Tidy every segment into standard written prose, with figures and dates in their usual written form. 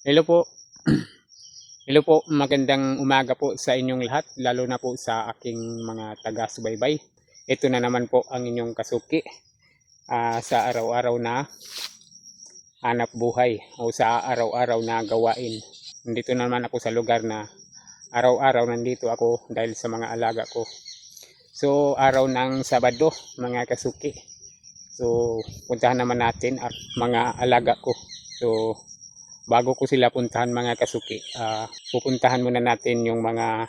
Hello po. Hello po, magandang umaga po sa inyong lahat, lalo na po sa aking mga taga-subaybay. Ito na naman po ang inyong kasuki sa araw-araw na hanap buhay o sa araw-araw na gawain. Nandito naman ako sa lugar na araw-araw nandito ako dahil sa mga alaga ko. So, araw ng Sabado, mga kasuki. So, puntahan naman natin ang mga alaga ko. So, bago ko sila puntahan mga kasuki, pupuntahan muna natin yung mga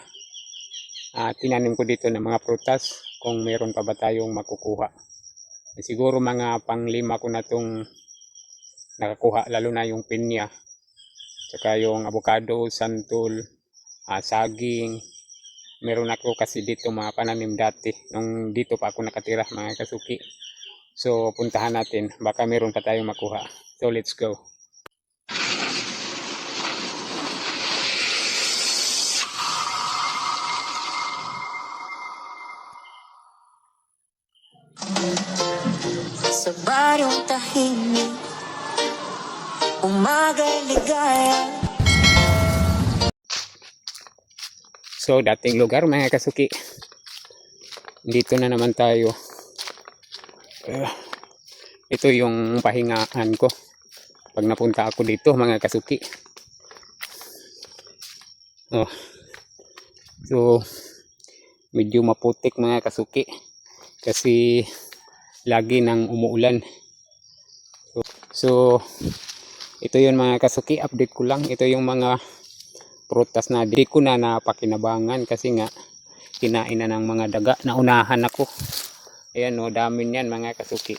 tinanim ko dito ng mga prutas kung meron pa ba tayong makukuha. Siguro mga pang-5 ko na itong nakakuha, lalo na yung pinya, saka yung avocado, santol, saging. Meron ako kasi dito mga pananim dati nung dito pa ako nakatira mga kasuki. So puntahan natin, baka meron pa tayong makuha. So let's go. Sa baryong tahimik, umaga'y ligaya. So dating lugar mga kasuki, dito na naman tayo. Ito yung pahingaan ko pag napunta ako dito mga kasuki. So medyo maputik mga kasuki kasi lagi nang umuulan. So ito yun mga kasuki, update ko lang. Ito yung mga prutas na di ko na napakinabangan kasi nga kinain na ng mga daga. Naunahan ako. Ayan o, dami niyan mga kasuki.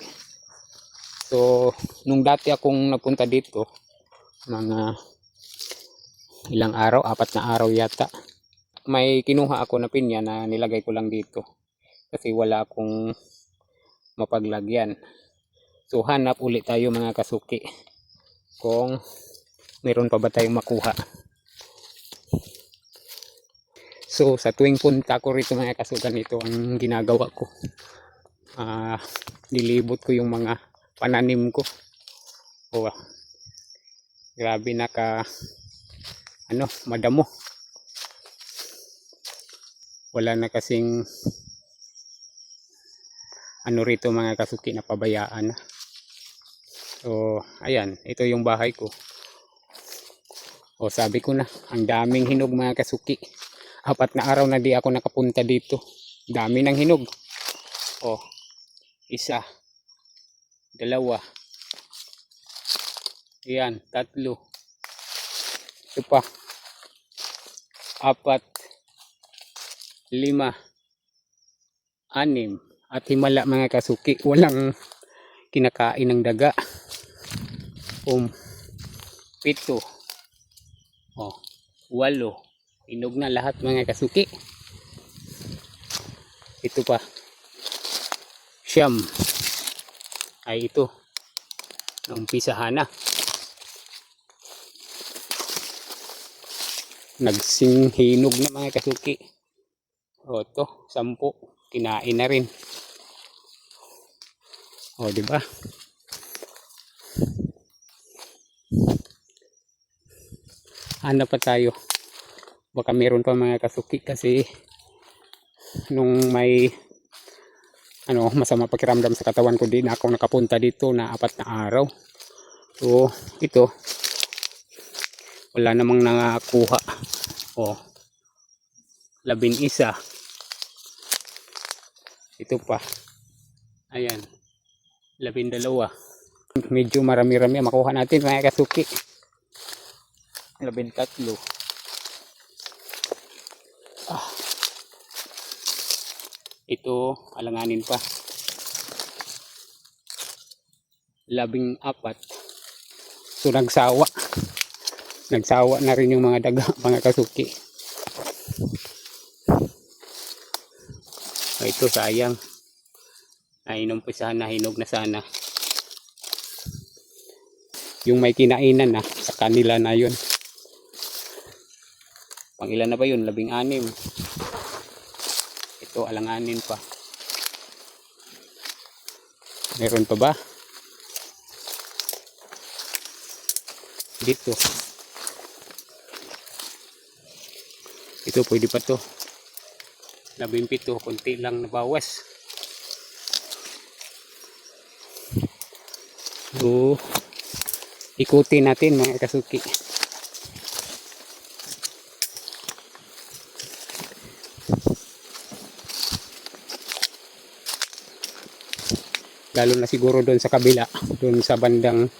So nung dati akong nagpunta dito, mga ilang araw, 4 na araw yata, may kinuha ako na pinya na nilagay ko lang dito kasi wala akong mapaglagyan. So hanap ulit tayo mga kasuki kung meron pa ba tayong makuha. So sa tuwing punta ko rito mga kasukan, ito ang ginagawa ko. Nilibot ko yung mga pananim ko. Grabe, madamo. Wala na kasing rito mga kasuki na pabayaan na. So ayan, ito yung bahay ko. Sabi ko na, ang daming hinog mga kasuki. 4 na araw na di ako nakapunta dito. Dami ng hinog. 1, 2, ayan, 3, ito pa, 4, 5, 6, at himala mga kasuki. Walang kinakain ng daga. 7, 8, hinog na lahat mga kasuki. Ito pa, 9, ay ito naumpisahan na. Nagsinghinog na mga kasuki. Ito 10, kinain na rin. Diba? Hanap pa tayo, baka meron pa mga kasuki kasi nung may masama pakiramdam sa katawan ko, di na ako nakapunta dito na 4 na araw. So ito, wala namang nakakuha. 11, ito pa, ayan, 12. Medyo marami-rami makuha natin mga kasuki. 13. Ito, alanganin pa. 14. So nagsawa na rin yung mga daga mga kasuki. Ito sayang, ay inumpisahan na, hinog na sana. Yung may kinainan na sa kanila na yun. Pang ilan na ba yun? 16. Ito, alanganin pa. Meron pa ba? Dito. Ito pwede pa to. 17, konti lang nabawas. So, ikutin natin mga kasuki. Lalo na siguro doon sa kabila, doon sa bandang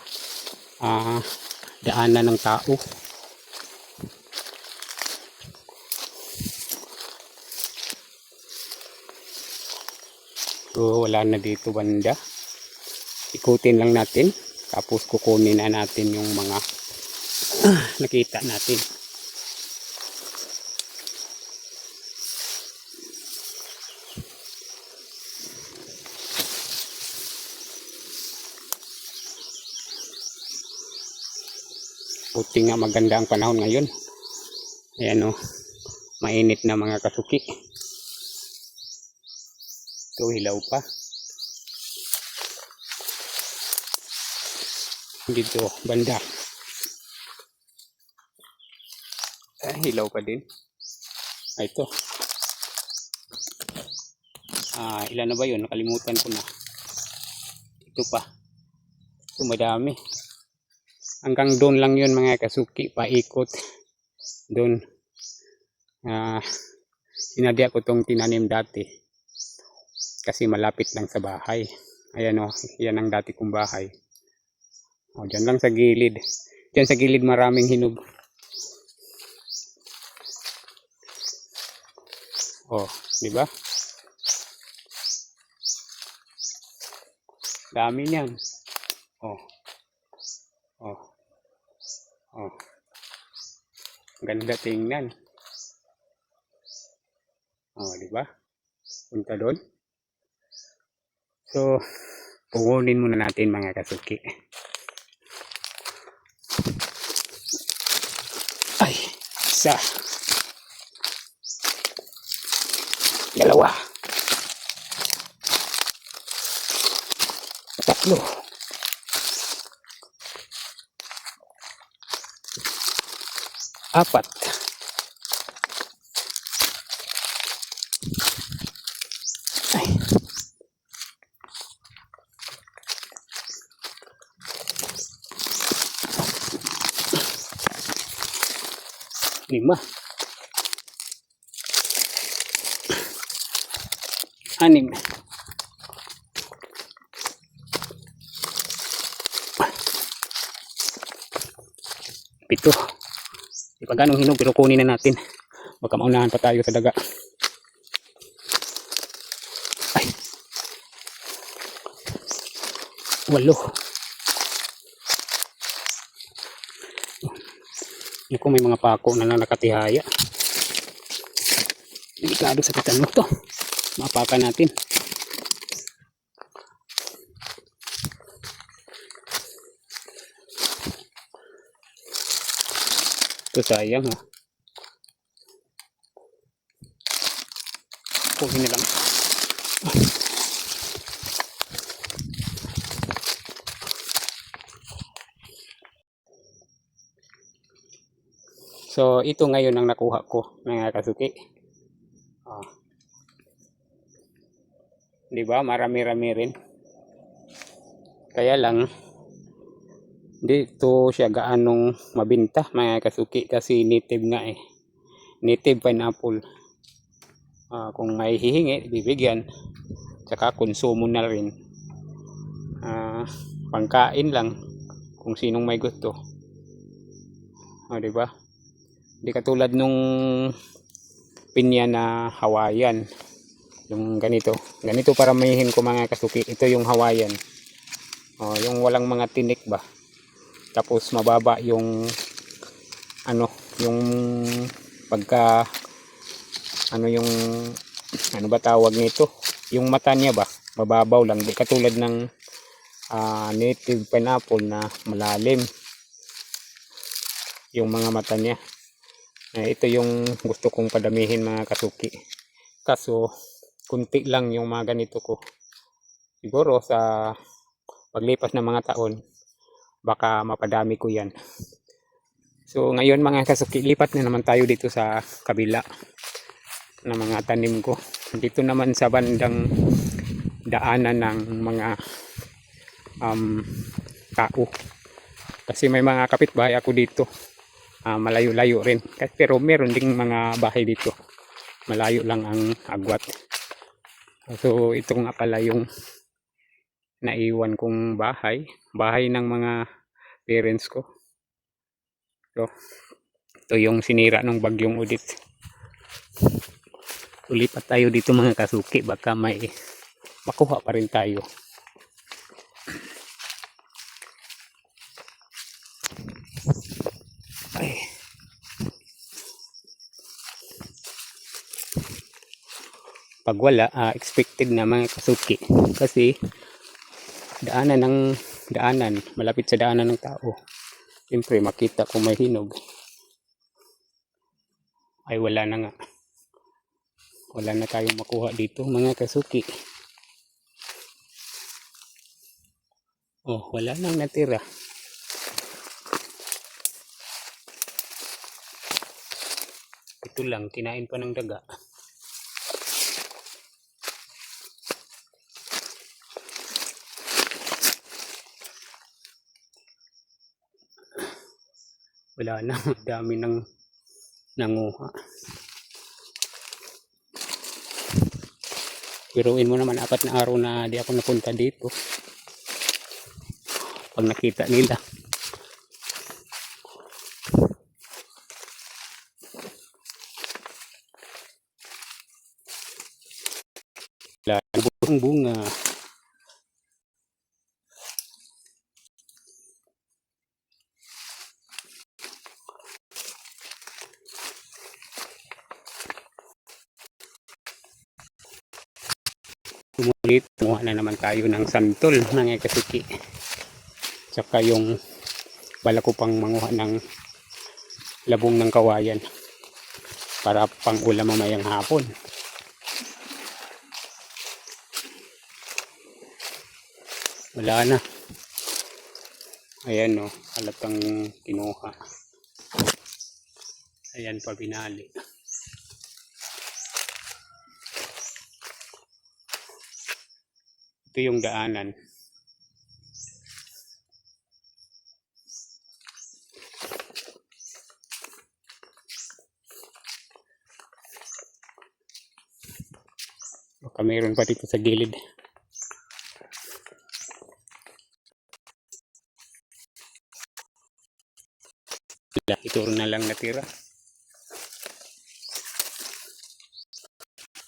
daanan ng tao. So wala na dito banda. Ikutin lang natin, tapos kukunin na natin yung mga nakita natin. Buti nga maganda ang panahon ngayon. Ayan o, mainit na mga kasuki. Ito hilaw pa. Dito banda. Hilaw pa din. Ito. Ilan na ba yun? Nakalimutan ko na. Ito pa. Ito madami. Hanggang doon lang yun mga kasuki, paikot doon. Sinadya ko tong tinanim dati kasi malapit lang sa bahay. Ayan o, yan ang dati kong bahay. O, dyan lang sa gilid. Dyan sa gilid maraming hinog. O, di ba? Dami niyan. O. Oh. Oh. Ganda tingnan. Oh, di ba? Punta doon. So, pugunin muna natin mga kasuki. Ay, isa. Dalawa. Tatlo. Apat. Ay. Lima. Anim. Pito. Di pa ganong hinog pero kunin na natin. Baka maunahan pa tayo sa daga. Ay. 8. Yung kung may mga pako na nakatihaya. Delikado sa katanong to. Mapakan natin. Ito sayang ha. Kuhin na lang. So ito ngayon ang nakuha ko mga kasuki. Di ba? Marami-rami rin. Kaya lang dito siya gaanong mabinta mga kasuki kasi native nga eh. Native pineapple. Kung may hihingi, bibigyan. Tsaka konsumo na rin. Pangkain lang kung sinong may gusto. Di ba? Di katulad nung pinya na Hawaiian. Yung ganito. Ganito para mayihin ko mga kasuki. Ito yung Hawaiian. Yung walang mga tinik ba. Tapos mababa yung yung pagka yung ano ba tawag nito? Yung mata niya ba? Mababaw lang. Di katulad ng native pineapple na malalim. Yung mga mata niya. Ito yung gusto kong padamihin mga kasuki. Kaso kunti lang yung mga ganito ko. Siguro sa paglipas ng mga taon baka mapadami ko yan. So ngayon mga kasuki, lipat na naman tayo dito sa kabila ng mga tanim ko. Dito naman sa bandang daanan ng mga tao. Kasi may mga kapitbahay ako dito. Malayo-layo rin. Pero meron ding mga bahay dito. Malayo lang ang agwat. So ito nga pala yung naiwan kong bahay. Bahay ng mga parents ko. So ito yung sinira ng bagyong Udit. Ulipat tayo dito mga kasuki. Baka may makuha pa rin tayo. Ay. Pag wala, expected na mga kasuki. Kasi daanan, malapit sa daanan ng tao. Siyempre makita kung may hinog. Ay wala na nga. Wala na tayong makuha dito mga kasuki. Oh, wala nang natira. Ito lang, kinain pa ng daga. Wala na, dami ng nanguha. Piruin mo naman 4 na araw na di ako napunta dito. Pag nakita nila. Wala na bunga. Umulit, kumuha na naman tayo ng santol ng kasuki. Tsaka yung bala ko pang manguha ng labong ng kawayan para pang ulam mamayang hapon. Wala na. Ayan o, halatang kinuha. Ayan pa binali. Ito yung daanan. Baka mayroon pa dito sa gilid. Ito na lang natira.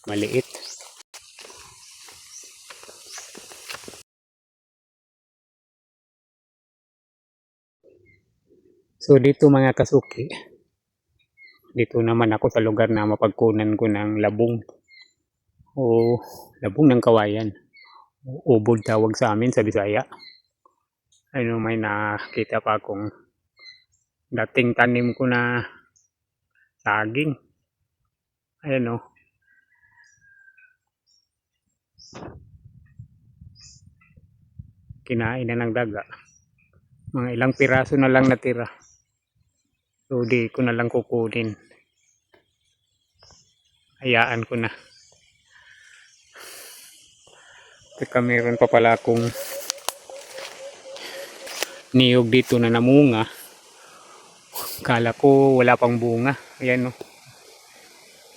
Maliit. So dito mga kasuki, dito naman ako sa lugar na mapagkunan ko ng labong o labong ng kawayan. Ubod tawag sa amin sa Bisaya. Ano, may nakita pa akong dating tanim ko na saging. Ayan o. Kinain na ng daga. Mga ilang piraso na lang natira. So di ko na lang kukunin. Hayaan ko na. Teka, meron pa pala akong niyog dito na namunga. Kala ko wala pang bunga. Ayan o.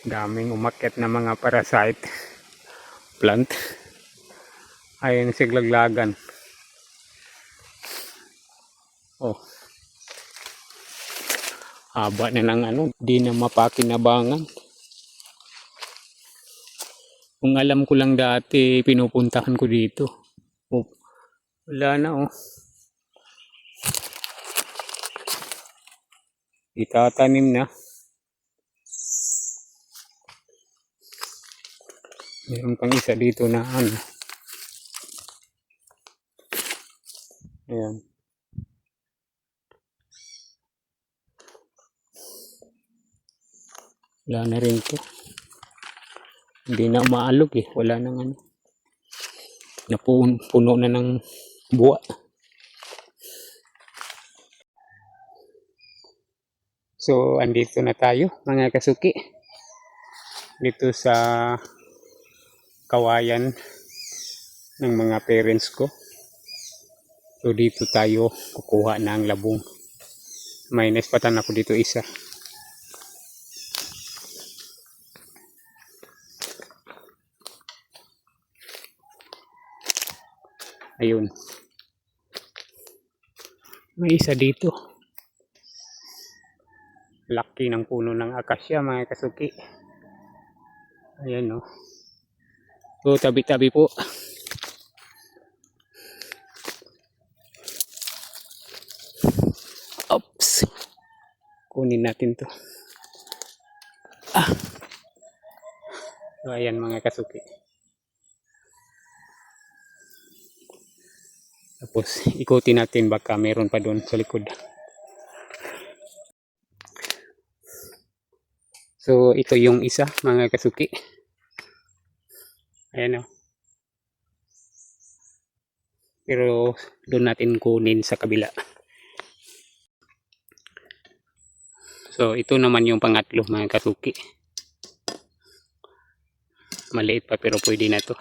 Daming umakyat na mga parasite plant. Ayan siglaglagan. Oh. Haba na ng ano, di na mapakinabangan. Kung alam ko lang dati, pinupuntahan ko dito. Oh, wala na oh. Itatanim na. Meron pang isa dito na ano. Ayan. Wala na rin to. Hindi na umaalog eh. Wala nang ano. Napuno na ng buwa. So, andito na tayo mga kasuki. Dito sa kawayan ng mga parents ko. So, dito tayo kukuha ng labong. May naispatan ako dito isa. Ayun. May isa dito. Laki ng puno ng akasya mga kasuki. Ayan o. So, tabi-tabi po. Oops. Kunin natin to. So, ayan mga kasuki. Tapos, ikutin natin baka meron pa doon sa likod. So, ito yung isa mga kasuki. Ayan o. Pero, doon natin kunin sa kabila. So, ito naman yung pangatlo mga kasuki. Maliit pa pero pwede na to.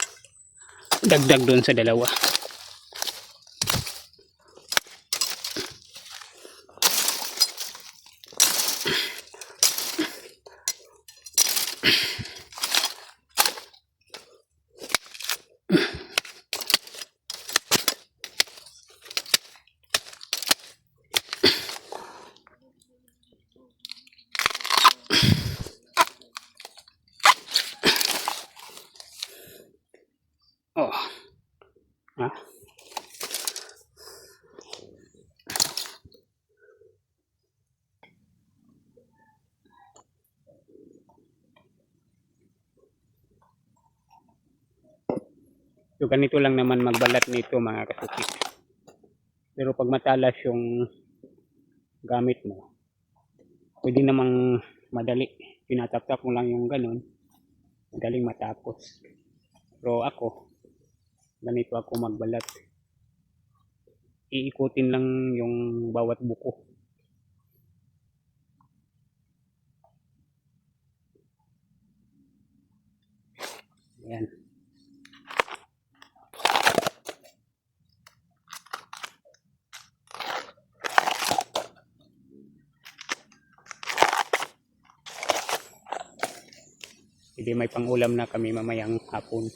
Dagdag doon sa dalawa. Oh. Ha? So, ganito lang naman magbalat nito mga kasuki. Pero pag matalas yung gamit mo, pwede namang madali. Pinatap-tap mo lang yung ganun. Madaling matapos. Pero ako, ganito ako magbalat. Iikutin lang yung bawat buko. Ayan. Hindi may pangulam na kami mamayang hapon.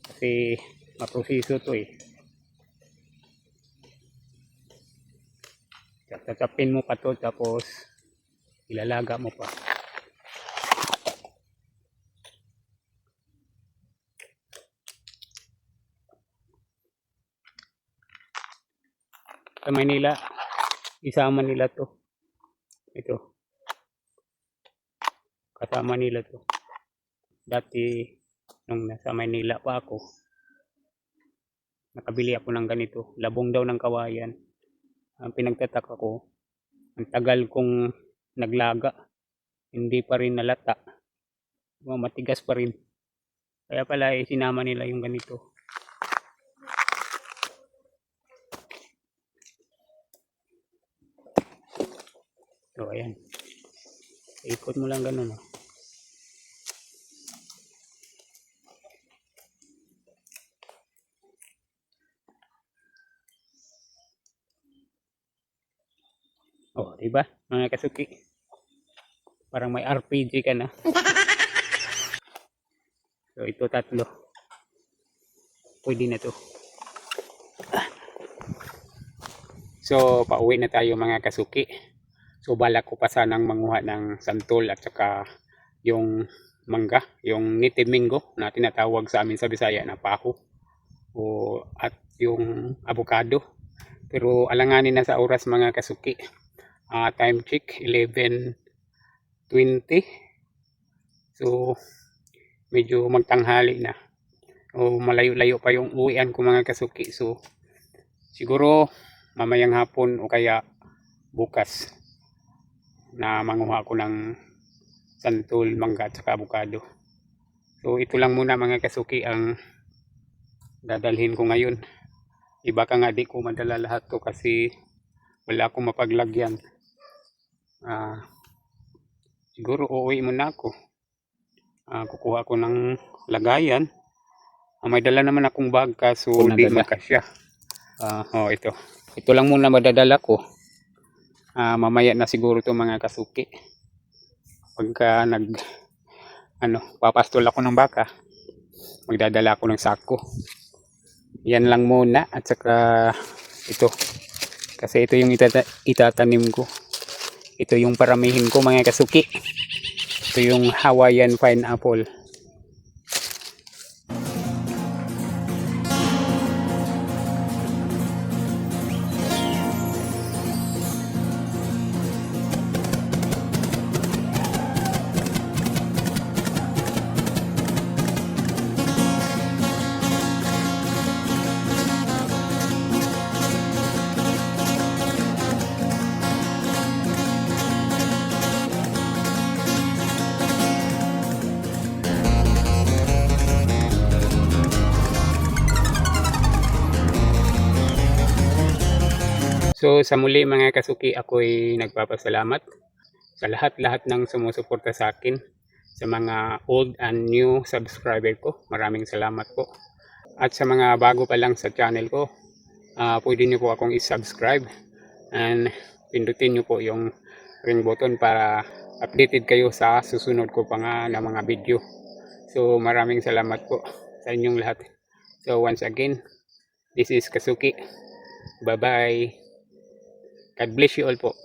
Kasi maproseso to eh. Tatapin mo pa to tapos ilalaga mo pa. Sa Manila, isama nila to. Ito. Kasama nila to. Dati, nung nasa Manila pa ako, nakabili ako ng ganito. Labong daw ng kawayan. Ang pinagtataka ko, ang tagal kong naglaga. Hindi pa rin nalata. Matigas pa rin. Kaya pala sinama nila yung ganito. So, ayan. Ikot mo lang ganun. Oh, diba? Mga kasuki. Parang may RPG ka na. So, ito tatlo. Pwede na to. So, pauwi na tayo mga kasuki. So, balak ko pa sanang manguha ng santol at saka yung mangga, yung native mango na tinatawag sa amin sa Bisaya na paho. At yung avocado. Pero alanganin na sa oras mga kasuki. Time check 11:20. So, medyo magtanghali na. Malayo-layo pa yung uwian ko mga kasuki. So, siguro mamayang hapon o kaya bukas na manguha ko ng santol, mangga at saka avocado. So, ito lang muna mga kasuki ang dadalhin ko ngayon. Iba ka nga di ko madala lahat to kasi wala akong mapaglagyan. Siguro uuwi muna ako. Kukuha ako ng lagayan. May dala naman akong bag kaso di magkasya. Ito. Ito lang muna madadala ko. Mamaya na siguro to mga kasuki. Pagka papastol ako ng baka, magdadala ako ng sako. Yan lang muna at saka ito. Kasi ito yung itatanim ko. Ito yung paramihin ko mga kasuki. Ito yung Hawaiian pineapple. So sa muli mga kasuki, ako'y nagpapasalamat sa lahat-lahat ng sumusuporta sa akin, sa mga old and new subscriber ko. Maraming salamat po. At sa mga bago pa lang sa channel ko, pwede niyo po akong i-subscribe and pindutin niyo po yung ring button para updated kayo sa susunod ko pa nga na mga video. So maraming salamat po sa inyong lahat. So once again, this is Kasuki. Bye bye. God bless you all po.